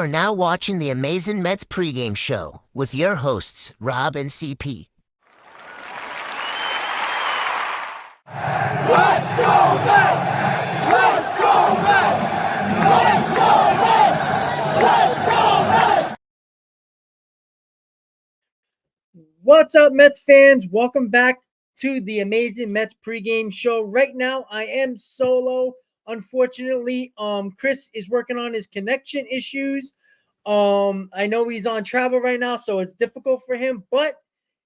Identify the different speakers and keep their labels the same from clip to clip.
Speaker 1: are now watching the Amazin Mets Pregame Show with your hosts, Rob and CP.
Speaker 2: Let's go Mets! Let's go Mets! Let's go Mets! Let's go Mets!
Speaker 3: What's up, Mets fans? Welcome back to the Amazin Mets Pregame Show. Right now, I am solo. Unfortunately, Chris is working on his connection issues. I know he's on travel right now, so it's difficult for him. But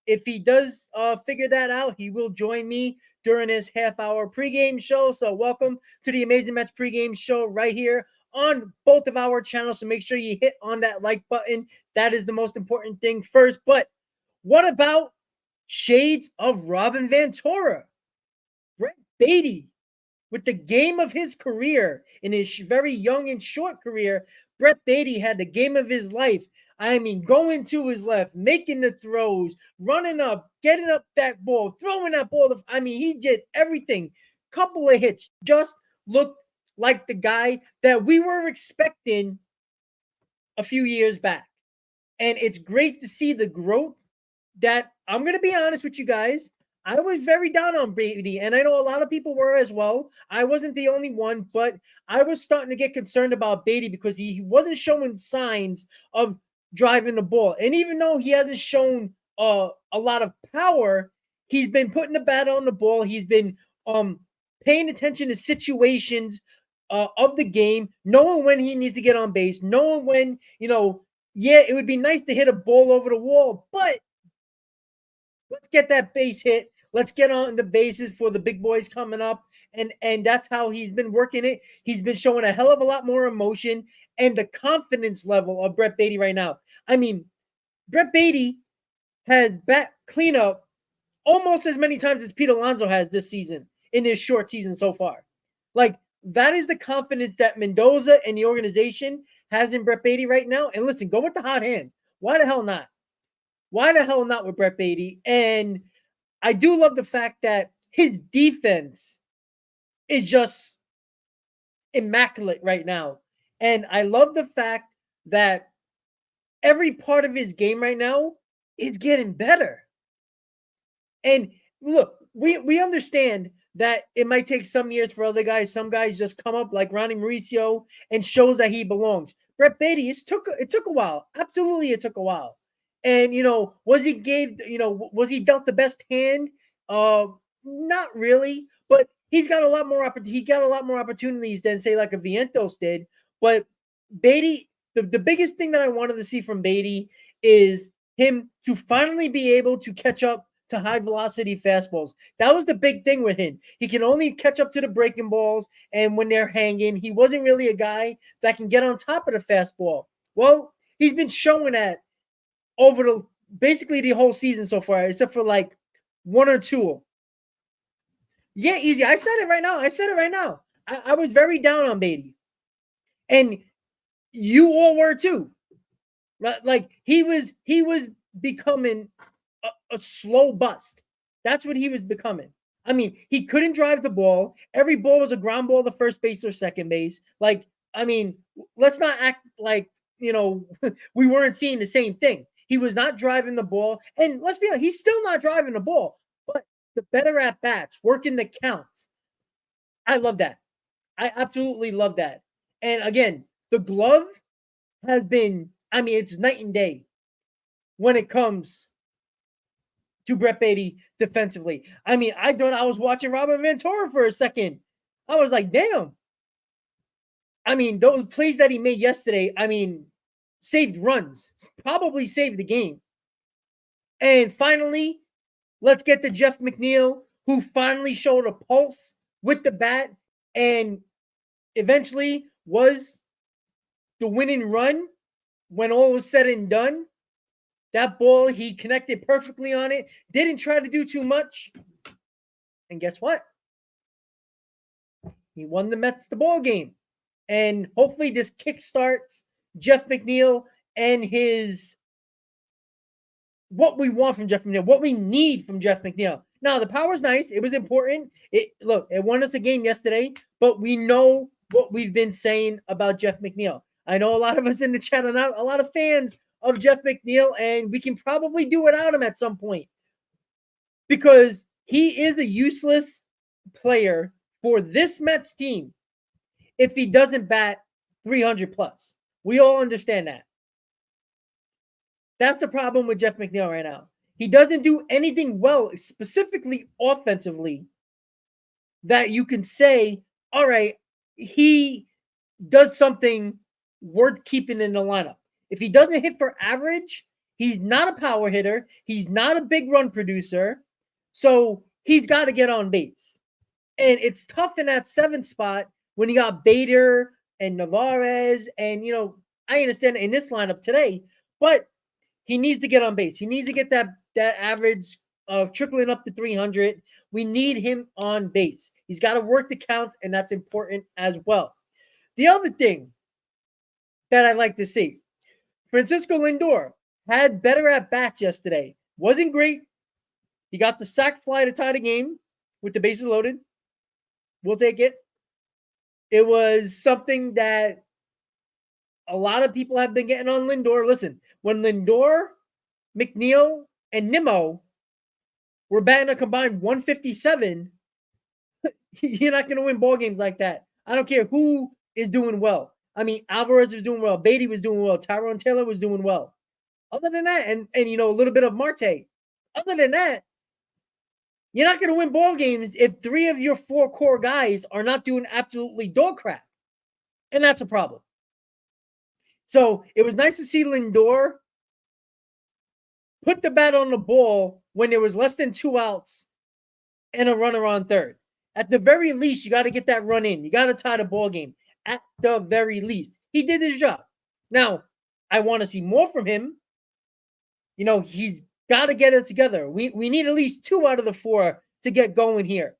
Speaker 3: if he does figure that out, he will join me during his half-hour pregame show. So welcome to the Amazin Mets Pregame Show right here on both of our channels. So make sure you hit on that like button. That is the most important thing first. But what about shades of Robin Ventura? Brett Baty, with the game of his career, in his very young and short career, Brett Baty had the game of his life. I mean, going to his left, making the throws, running up, getting up that ball, throwing that ball. I mean, he did everything. Couple of hits. Just looked like the guy that we were expecting a few years back. And it's great to see the growth that, I'm going to be honest with you guys, I was very down on Baty, and I know a lot of people were as well. I wasn't the only one, but I was starting to get concerned about Baty because he wasn't showing signs of driving the ball. And even though he hasn't shown a lot of power, he's been putting the bat on the ball. He's been paying attention to situations of the game, knowing when he needs to get on base, knowing when, it would be nice to hit a ball over the wall, but let's get that base hit. Let's get on the bases for the big boys coming up. And that's how he's been working it. He's been showing a hell of a lot more emotion and the confidence level of Brett Baty right now. I mean, Brett Baty has bat cleanup almost as many times as Pete Alonso has this season in his short season so far. Like, that is the confidence that Mendoza and the organization has in Brett Baty right now. And listen, go with the hot hand. Why the hell not? Why the hell not with Brett Baty? And I do love the fact that his defense is just immaculate right now. And I love the fact that every part of his game right now is getting better. And look, we understand that it might take some years for other guys. Some guys just come up like Ronnie Mauricio and shows that he belongs. Brett Baty, it took a while. Absolutely, it took a while. And, was he dealt the best hand? Not really, but he's got a lot more opportunities than, say, like a Vientos did. But Baty, the biggest thing that I wanted to see from Baty is him to finally be able to catch up to high velocity fastballs. That was the big thing with him. He can only catch up to the breaking balls, and when they're hanging, he wasn't really a guy that can get on top of the fastball. Well, he's been showing that over basically the whole season so far, except for like one or two. Yeah, easy. I said it right now. I was very down on Baty. And you all were too. Right? Like, he was becoming a slow bust. That's what he was becoming. I mean, he couldn't drive the ball. Every ball was a ground ball to first base or second base. Like, I mean, let's not act like, we weren't seeing the same thing. He was not driving the ball. And let's be honest, he's still not driving the ball. But the better at bats, working the counts. I love that. I absolutely love that. And again, the glove has been, it's night and day when it comes to Brett Baty defensively. I thought I was watching Robin Ventura for a second. I was like, damn. Those plays that he made yesterday, saved runs, probably saved the game. And finally, let's get to Jeff McNeil, who finally showed a pulse with the bat and eventually was the winning run when all was said and done. That ball, he connected perfectly on it, didn't try to do too much. And guess what? He won the Mets the ball game. And hopefully this kickstarts Jeff McNeil and what we want from Jeff McNeil, what we need from Jeff McNeil. Now, the power's nice. It was important. It won us a game yesterday, but we know what we've been saying about Jeff McNeil. I know a lot of us in the chat are not a lot of fans of Jeff McNeil, and we can probably do without him at some point because he is a useless player for this Mets team if he doesn't bat 300 plus. We all understand that. That's the problem with Jeff McNeil right now. He doesn't do anything well, specifically offensively, that you can say, all right, he does something worth keeping in the lineup. If he doesn't hit for average, he's not a power hitter. He's not a big run producer. So he's got to get on base. And it's tough in that 7th spot when you got Bader and Navarez. And, I understand in this lineup today, but he needs to get on base. He needs to get that average trickling up to 300. We need him on base. He's got to work the counts, and that's important as well. The other thing that I'd like to see, Francisco Lindor had better at-bats yesterday. Wasn't great. He got the sac fly to tie the game with the bases loaded. We'll take it. It was something that a lot of people have been getting on Lindor. Listen, when Lindor, McNeil, and Nimmo were batting a combined 157, you're not going to win ball games like that. I don't care who is doing well. I mean, Alvarez was doing well. Beatty was doing well. Tyrone Taylor was doing well. Other than that, and a little bit of Marte. Other than that, you're not going to win ball games if 3 of your 4 core guys are not doing absolutely dog crap. And that's a problem. So it was nice to see Lindor put the bat on the ball when there was less than 2 outs and a runner on third. At the very least, you got to get that run in. You got to tie the ball game. At the very least. He did his job. Now, I want to see more from him. He's got to get it together. We need at least 2 out of the 4 to get going here.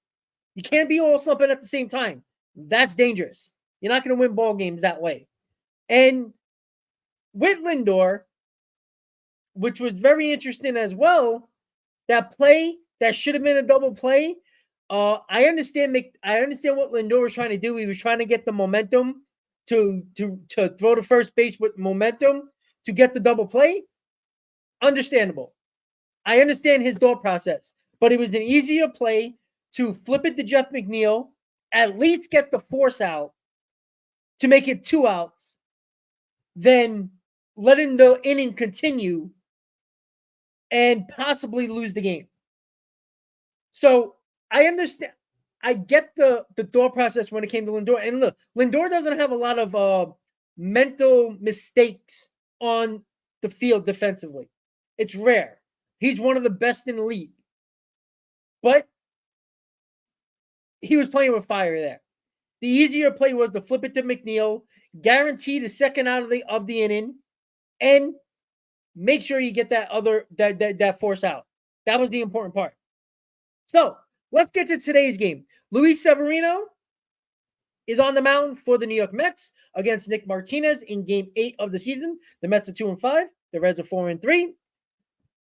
Speaker 3: You can't be all slumping at the same time. That's dangerous. You're not going to win ball games that way. And with Lindor, which was very interesting as well, that play that should have been a double play. I understand what Lindor was trying to do. He was trying to get the momentum to throw to first base with momentum to get the double play. Understandable. I understand his thought process, but it was an easier play to flip it to Jeff McNeil, at least get the force out to make it 2 outs, than letting the inning continue and possibly lose the game. So I understand. I get the thought process when it came to Lindor. And look, Lindor doesn't have a lot of mental mistakes on the field defensively. It's rare. He's one of the best in the league. But he was playing with fire there. The easier play was to flip it to McNeil, guarantee the second out of the inning, and make sure you get that force out. That was the important part. So let's get to today's game. Luis Severino is on the mound for the New York Mets against Nick Martinez in Game 8 of the season. The Mets are 2-5. The Reds are 4-3.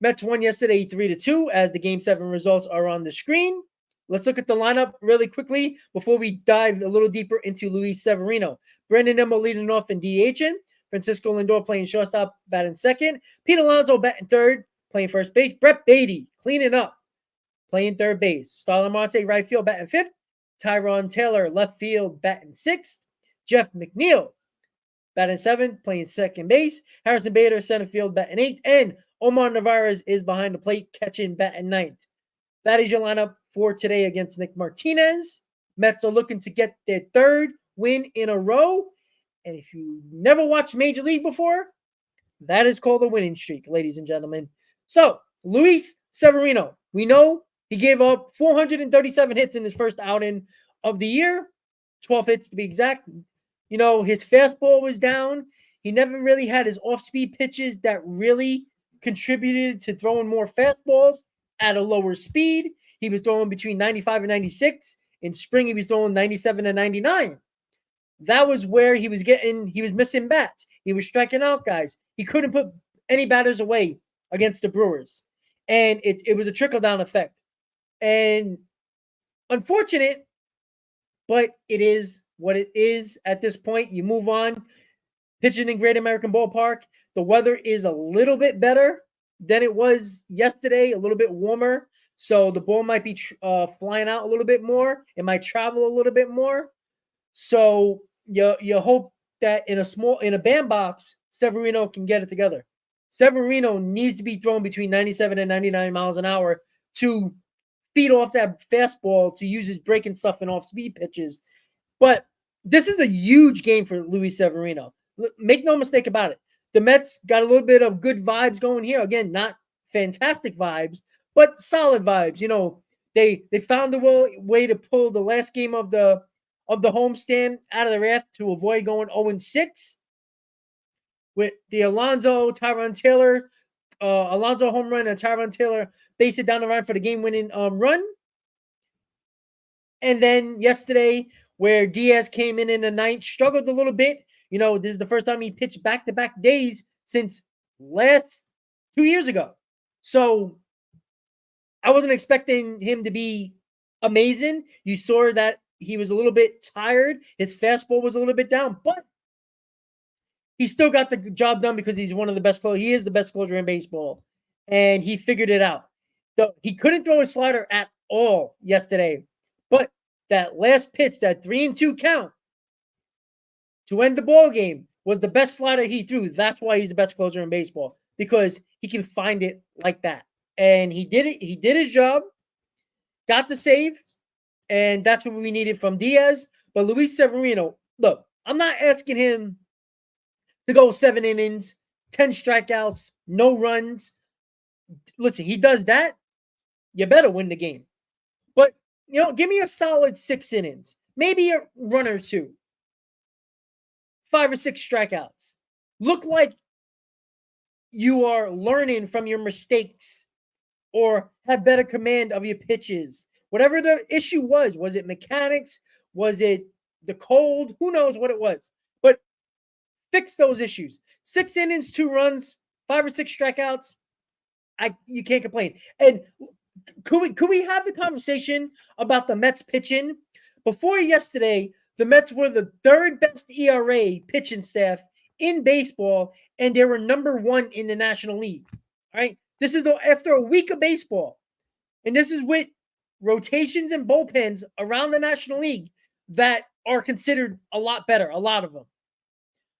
Speaker 3: Mets won yesterday 3-2 as the Game 7 results are on the screen. Let's look at the lineup really quickly before we dive a little deeper into Luis Severino. Brandon Nimmo leading off in DHing. Francisco Lindor playing shortstop, batting second. Pete Alonso batting third, playing first base. Brett Beatty cleaning up, playing third base. Starlin Marte right field, batting fifth. Tyrone Taylor left field, batting sixth. Jeff McNeil batting seventh, playing second base. Harrison Bader center field, batting eighth. And Omar Narvaez is behind the plate, catching, batting ninth. That is your lineup for today against Nick Martinez. Mets are looking to get their third win in a row. And if you never watched Major League before, that is called a winning streak, ladies and gentlemen. So, Luis Severino, we know he gave up 437 hits in his first outing of the year, 12 hits to be exact. His fastball was down. He never really had his off-speed pitches that really contributed to throwing more fastballs at a lower speed. He was throwing between 95 and 96. In spring, he was throwing 97 and 99. That was where he was missing bats. He was striking out guys. He couldn't put any batters away against the Brewers. And it was a trickle-down effect. And unfortunate, but it is what it is at this point. You move on. pitching in Great American Ballpark. The weather is a little bit better than it was yesterday, a little bit warmer. So the ball might be flying out a little bit more. It might travel a little bit more. So you hope that in a bandbox, Severino can get it together. Severino needs to be thrown between 97 and 99 miles an hour to feed off that fastball to use his breaking stuff and off-speed pitches. But this is a huge game for Luis Severino. Make no mistake about it. The Mets got a little bit of good vibes going here. Again, not fantastic vibes, but solid vibes. You know, they found a way to pull the last game of the homestand out of the raft to avoid going 0-6 with the Alonso home run and Tyrone Taylor base it down the line for the game-winning run. And then yesterday, where Diaz came in the ninth, struggled a little bit. You know, this is the first time he pitched back-to-back days since last 2 years ago. So I wasn't expecting him to be amazing. You saw that he was a little bit tired. His fastball was a little bit down, but he still got the job done because he's one of the best closers. He is the best closer in baseball, and he figured it out. So he couldn't throw a slider at all yesterday, but that last pitch, that 3-2 count to end the ball game, was the best slider he threw. That's why he's the best closer in baseball, because he can find it like that. And he did it. He did his job, got the save, and that's what we needed from Diaz. But Luis Severino, look, I'm not asking him to go 7 innings, 10 strikeouts, no runs. Listen, he does that, you better win the game. But, you know, give me a solid 6 innings, maybe a run or two, 5 or 6 strikeouts. Look like you are learning from your mistakes or have better command of your pitches. Whatever the issue was it mechanics? Was it the cold? Who knows what it was? But fix those issues. 6 innings, 2 runs, 5 or 6 strikeouts. You can't complain. And could we have the conversation about the Mets pitching? Before yesterday, the Mets were the 3rd best ERA pitching staff in baseball, and they were number 1 in the National League. All right. This is after a week of baseball. And this is with rotations and bullpens around the National League that are considered a lot better, a lot of them.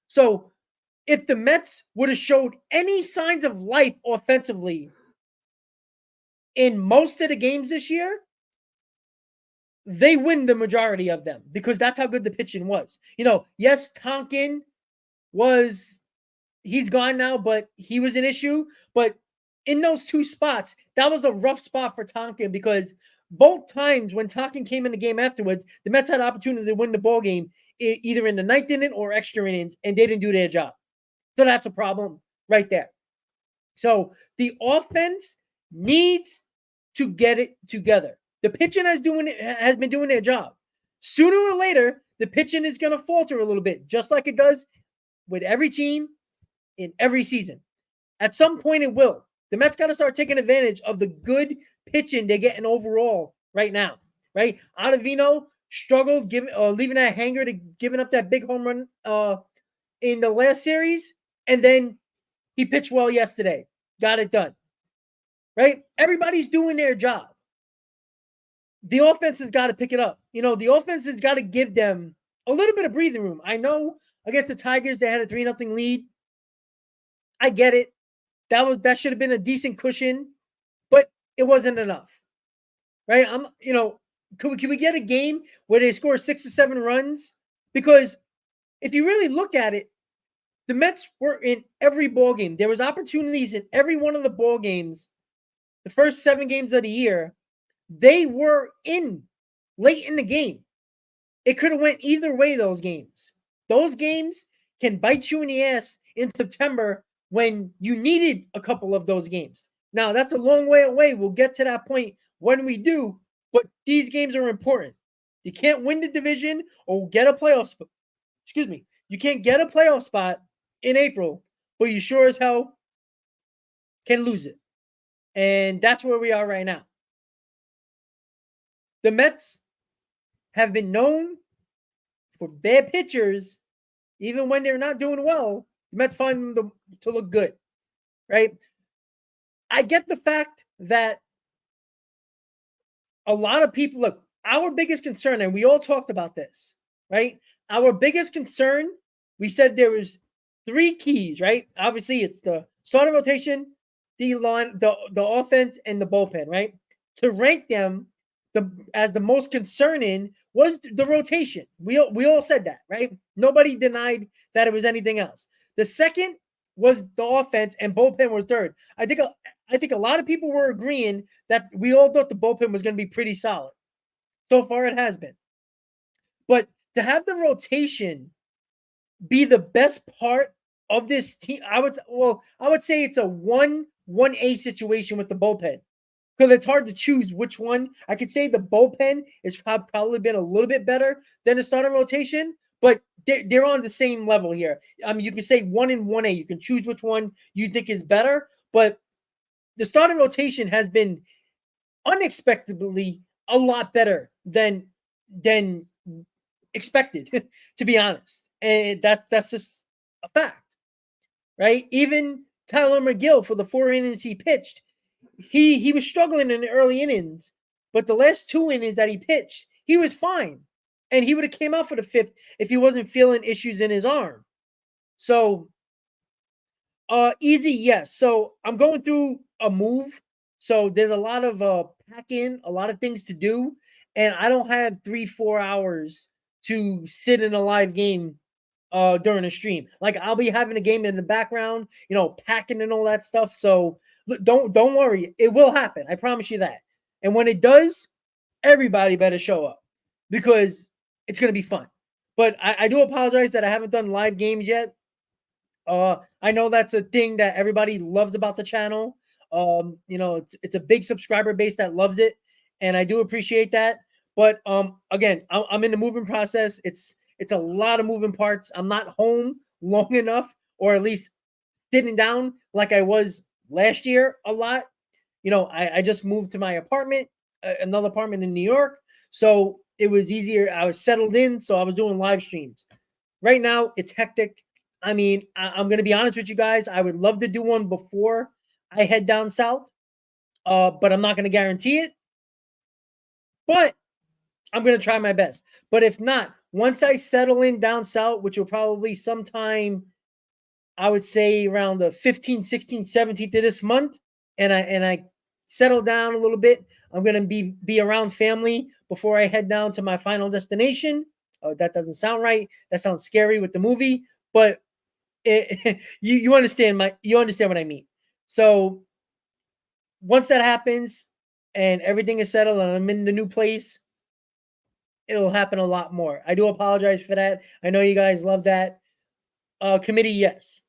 Speaker 3: So if the Mets would have showed any signs of life offensively in most of the games this year, they win the majority of them because that's how good the pitching was. You know, yes, Talkin he's gone now, but he was an issue. But in those 2 spots, that was a rough spot for Talkin because both times when Talkin came in the game afterwards, the Mets had an opportunity to win the ball game either in the 9th inning or extra innings, and they didn't do their job. So that's a problem right there. So the offense needs to get it together. The pitching has been doing their job. Sooner or later, the pitching is going to falter a little bit, just like it does with every team in every season. At some point, it will. The Mets got to start taking advantage of the good pitching they're getting overall right now. Right? Ottavino struggled leaving that hanger to giving up that big home run in the last series, and then he pitched well yesterday. Got it done. Right? Everybody's doing their job. The offense has got to pick it up. You know, the offense has got to give them a little bit of breathing room. I know against the Tigers, they had a 3-0 lead. I get it. That should have been a decent cushion, but it wasn't enough. Right? Can we get a game where they score 6 or 7 runs? Because if you really look at it, the Mets were in every ball game. There was opportunities in every one of the ball games. The first 7 games of the year, they were in late in the game. It could have went either way, those games. Those games can bite you in the ass in September when you needed a couple of those games. Now, that's a long way away. We'll get to that point when we do, but these games are important. You can't win the division or get a playoff spot. Excuse me. You can't get a playoff spot in April, but you sure as hell can lose it. And that's where we are right now. The Mets have been known for bad pitchers, Even when they're not doing well, the Mets find them to look good, right? I get the fact that a lot of people look, our biggest concern, and we all talked about this, right? Our biggest concern, we said there was 3 keys, right? Obviously, it's the starting rotation, the line, the offense, and the bullpen, right? To rank them as the most concerning was the rotation. We all said that, right? Nobody denied that it was anything else. The second was the offense, and bullpen was third. I think a lot of people were agreeing that we all thought the bullpen was going to be pretty solid. So far, it has been. But to have the rotation be the best part of this team, I would say it's a 1-1A situation with the bullpen. Because it's hard to choose which one. I could say the bullpen has probably been a little bit better than the starting rotation, but they're on the same level here. I mean, you can say 1 and 1A. You can choose which one you think is better, but the starting rotation has been unexpectedly a lot better than expected, to be honest. And that's just a fact, right? Even Tyler McGill, for the 4 innings he pitched, he was struggling in the early innings, but the last 2 innings that he pitched, he was fine. And he would have came out for the 5th if he wasn't feeling issues in his arm. So easy, yes. So I'm going through a move. So there's a lot of packing, a lot of things to do, and I don't have 3-4 hours to sit in a live game during a stream. Like, I'll be having a game in the background, packing and all that stuff. So don't worry, it will happen. I promise you that. And when it does, everybody better show up because it's going to be fun. But I do apologize that I haven't done live games yet. I know that's a thing that everybody loves about the channel. It's a big subscriber base that loves it, and I do appreciate that. But again, I'm in the moving process. It's a lot of moving parts. I'm not home long enough, or at least sitting down like I was last year a lot. I just moved to my apartment, another apartment in New York, so it was easier. I was settled in, so I was doing live streams. Right now, it's hectic. I mean, I'm going to be honest with you guys. I would love to do one before I head down south, but I'm not going to guarantee it. But I'm going to try my best. But if not, once I settle in down south, which will probably sometime, I would say around the 15th, 16th, 17th of this month, and I settle down a little bit, I'm going to be around family before I head down to my final destination. Oh, that doesn't sound right. That sounds scary with the movie, but you understand what I mean. So once that happens and everything is settled and I'm in the new place, it'll happen a lot more. I do apologize for that. I know you guys love that. Committee, yes.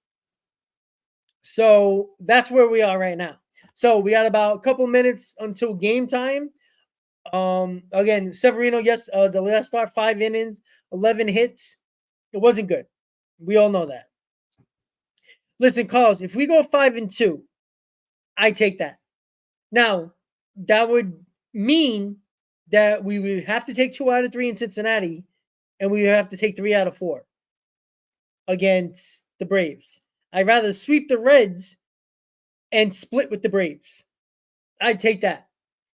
Speaker 3: So that's where we are right now. So we got about a couple minutes until game time. Again, Severino, yes, the last start, 5 innings, 11 hits. It wasn't good. We all know that. Listen, Carlos, if we go 5-2, I take that. Now, that would mean that we would have to take 2 out of 3 in Cincinnati, and we would have to take 3 out of 4 against the Braves. I'd rather sweep the Reds and split with the Braves. I'd take that.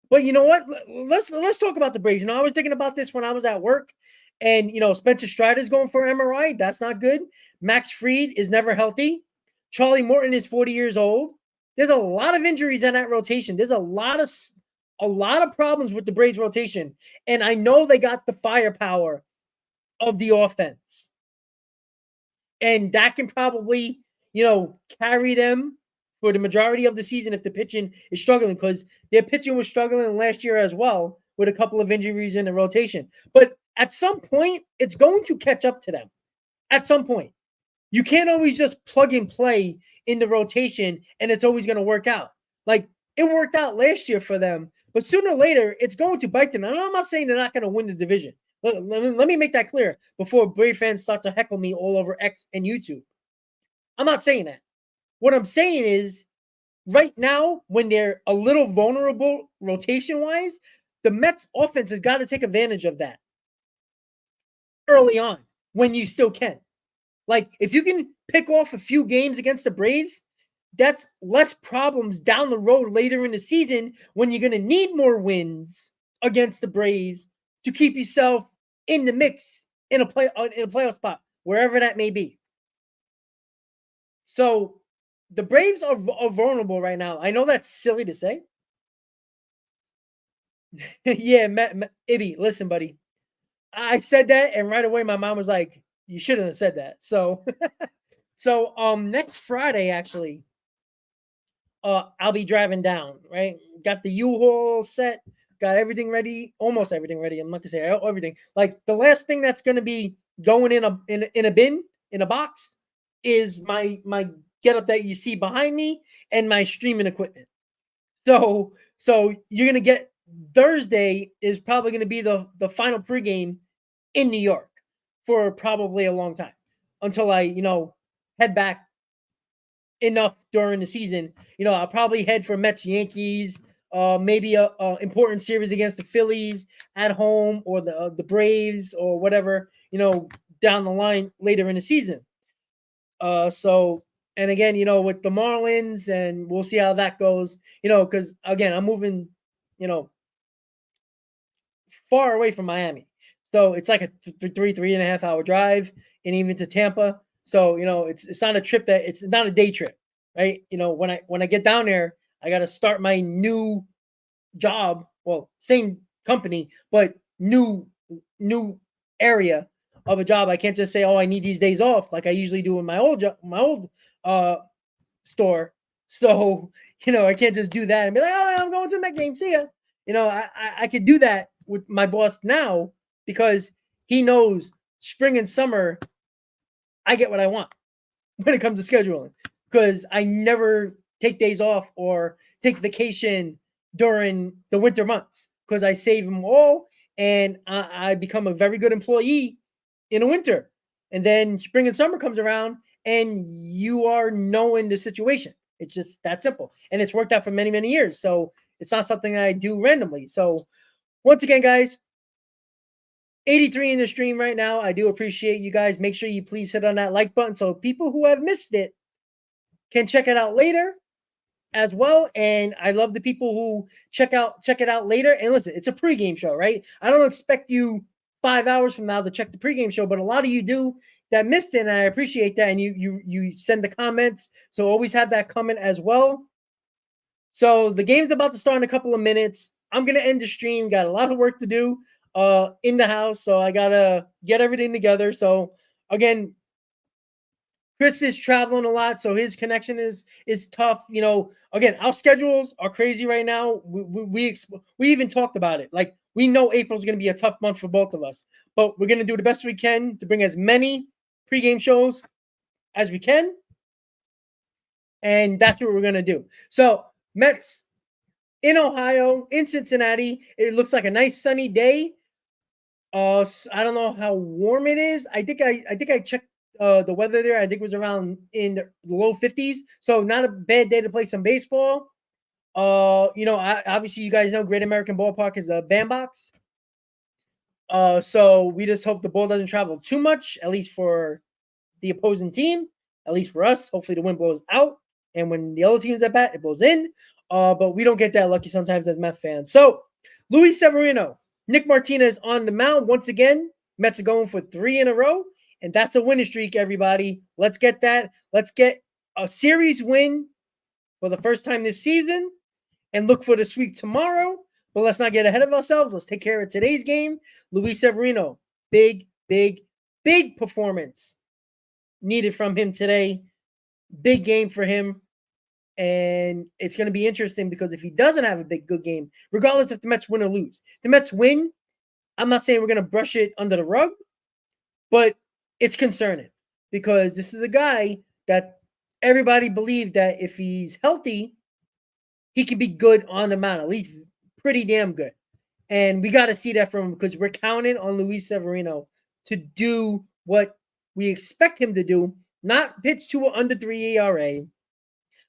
Speaker 3: But you know what? Let's talk about the Braves. I was thinking about this when I was at work, and Spencer Strider's going for MRI. That's not good. Max Fried is never healthy. Charlie Morton is 40 years old. There's a lot of injuries in that rotation. There's a lot of problems with the Braves rotation, and I know they got the firepower of the offense, and that can probably carry them for the majority of the season if the pitching is struggling, because their pitching was struggling last year as well with a couple of injuries in the rotation. But at some point, it's going to catch up to them. At some point. You can't always just plug and play in the rotation and it's always going to work out. Like, it worked out last year for them, but sooner or later, it's going to bite them. And I'm not saying they're not going to win the division. Let me make that clear before Brave fans start to heckle me all over X and YouTube. I'm not saying that. What I'm saying is, right now, when they're a little vulnerable rotation-wise, the Mets offense has got to take advantage of that early on when you still can. Like, if you can pick off a few games against the Braves, that's less problems down the road later in the season when you're going to need more wins against the Braves to keep yourself in the mix in a playoff spot, wherever that may be. So the Braves are vulnerable right now. I know that's silly to say. Yeah, Ibby, listen, buddy. I said that, and right away my mom was like, "You shouldn't have said that." So, next Friday, actually, I'll be driving down. Right, got the U-Haul set, got everything ready, almost everything ready. I'm not gonna say everything. Like, the last thing that's gonna be going in a bin, in a box, is my getup that you see behind me and my streaming equipment. So you're gonna get Thursday is probably gonna be the final pregame in New York for probably a long time until I head back enough during the season. I'll probably head for Mets Yankees, maybe a important series against the Phillies at home, or the Braves, or whatever, down the line later in the season. So, and again, with the Marlins, and we'll see how that goes, because again, I'm moving, far away from Miami. So it's like a 3.5 hour drive, and even to Tampa. So, it's not a trip it's not a day trip, right? When I get down there, I got to start my new job. Well, same company, but new area of a job. I can't just say, "Oh, I need these days off," like I usually do in my old store. So, I can't just do that and be like, "Oh, I'm going to the Met game. See ya." I could do that with my boss now, because he knows spring and summer I get what I want when it comes to scheduling, because I never take days off or take vacation during the winter months, because I save them all, and I become a very good employee in the winter. And then spring and summer comes around, and you are knowing the situation. It's just that simple. And it's worked out for many, many years. So it's not something that I do randomly. So once again, guys, 83 in the stream right now. I do appreciate you guys. Make sure you please hit on that like button so people who have missed it can check it out later as well. And I love the people who check it out later. And listen, it's a pregame show, right? I don't expect you 5 hours from now to check the pregame show, but a lot of you do that missed it, and I appreciate that. And you send the comments, so always have that comment as well. So the game's about to start in a couple of minutes. I'm gonna end the stream. Got a lot of work to do in the house, so I gotta get everything together. So again, Chris is traveling a lot, so his connection is tough. Again, our schedules are crazy right now. We even talked about it. Like, we know April's going to be a tough month for both of us, but we're going to do the best we can to bring as many pregame shows as we can, and that's what we're going to do. So, Mets in Ohio, in Cincinnati. It looks like a nice sunny day. I don't know how warm it is. I think I checked the weather there. I think it was around in the low 50s. So not a bad day to play some baseball. Obviously you guys know Great American Ballpark is a bandbox. So we just hope the ball doesn't travel too much, at least for the opposing team, at least for us. Hopefully the wind blows out, and when the other team is at bat, it blows in. But we don't get that lucky sometimes as Mets fans. So Luis Severino, Nick Martinez on the mound once again. Mets are going for 3 in a row, and that's a winning streak, everybody. Let's get that. Let's get a series win for the first time this season and look for the sweep tomorrow. But let's not get ahead of ourselves. Let's take care of today's game. Luis Severino, big performance needed from him today. Big game for him. And it's going to be interesting, because if he doesn't have a good game, regardless if the Mets win or lose, the Mets win, I'm not saying we're going to brush it under the rug, but it's concerning, because this is a guy that everybody believed that if he's healthy, he could be good on the mound, at least pretty damn good. And we got to see that from him, because we're counting on Luis Severino to do what we expect him to do, not pitch to an under 3 ERA,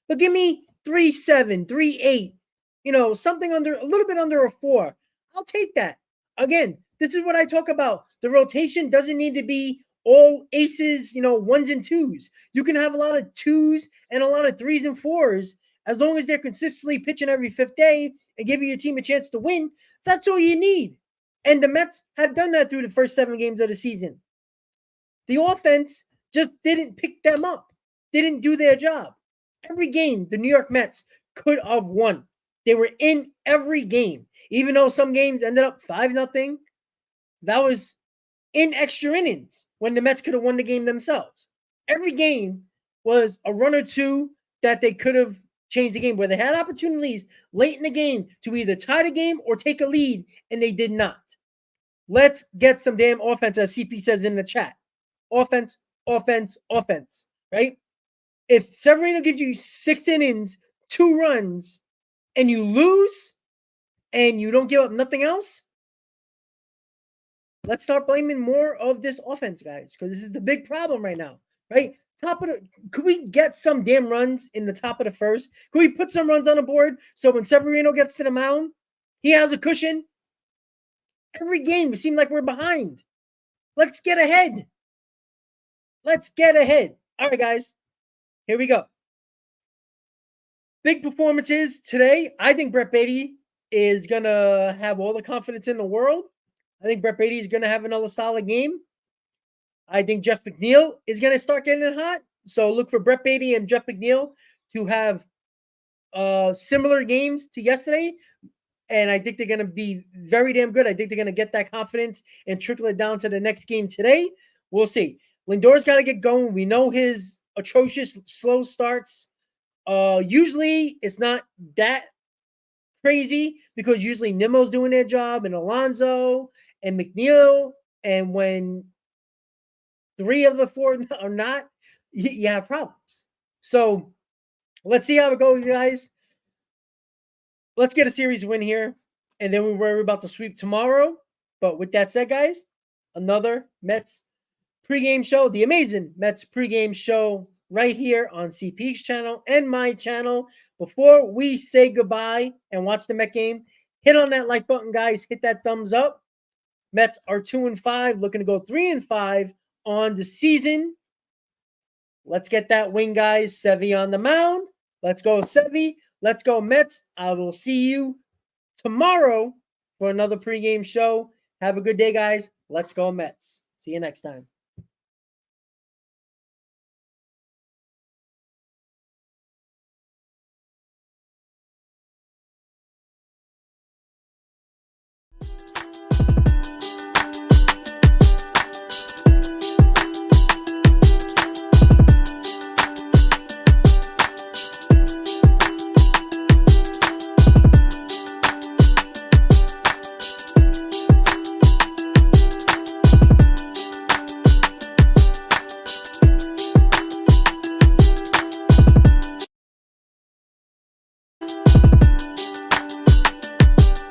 Speaker 3: but give me 3.7, 3.8, something under, a little bit under a 4. I'll take that. Again, this is what I talk about. The rotation doesn't need to be all aces, ones and twos. You can have a lot of twos and a lot of threes and fours as long as they're consistently pitching every fifth day and giving your team a chance to win. That's all you need. And the Mets have done that through the first 7 games of the season. The offense just didn't pick them up, didn't do their job. Every game the New York Mets could have won. They were in every game, even though some games ended up 5-0. That was in extra innings when the Mets could have won the game themselves. Every game was a run or two that they could have changed the game, where they had opportunities late in the game to either tie the game or take a lead, and they did not. Let's get some damn offense, as CP says in the chat. Offense, offense, offense, right? If Severino gives you 6 innings, 2 runs, and you lose, and you don't give up nothing else, let's start blaming more of this offense, guys, because this is the big problem right now, right? Could we get some damn runs in the top of the first? Could we put some runs on the board so when Severino gets to the mound, he has a cushion? Every game, it seems like we're behind. Let's get ahead. Let's get ahead. All right, guys, here we go. Big performances today. I think Brett Beatty is going to have all the confidence in the world. I think Brett Beatty is going to have another solid game. I think Jeff McNeil is going to start getting it hot. So look for Brett Beatty and Jeff McNeil to have similar games to yesterday. And I think they're going to be very damn good. I think they're going to get that confidence and trickle it down to the next game today. We'll see. Lindor's got to get going. We know his atrocious slow starts. Usually it's not that crazy because usually Nimmo's doing their job and Alonso and McNeil. And when 3 of the 4 are not, you have problems. So let's see how it goes, guys. Let's get a series win here, and then we'll worry about the sweep tomorrow. But with that said, guys, another Mets pregame show, the Amazin Mets pregame show right here on CP's channel and my channel. Before we say goodbye and watch the Met game, hit on that like button, guys. Hit that thumbs up. Mets are 2-5, looking to go 3-5 on the season. Let's get that win, guys. Sevy on the mound. Let's go, Sevy. Let's go, Mets. I will see you tomorrow for another pregame show. Have a good day, guys. Let's go, Mets. See you next time.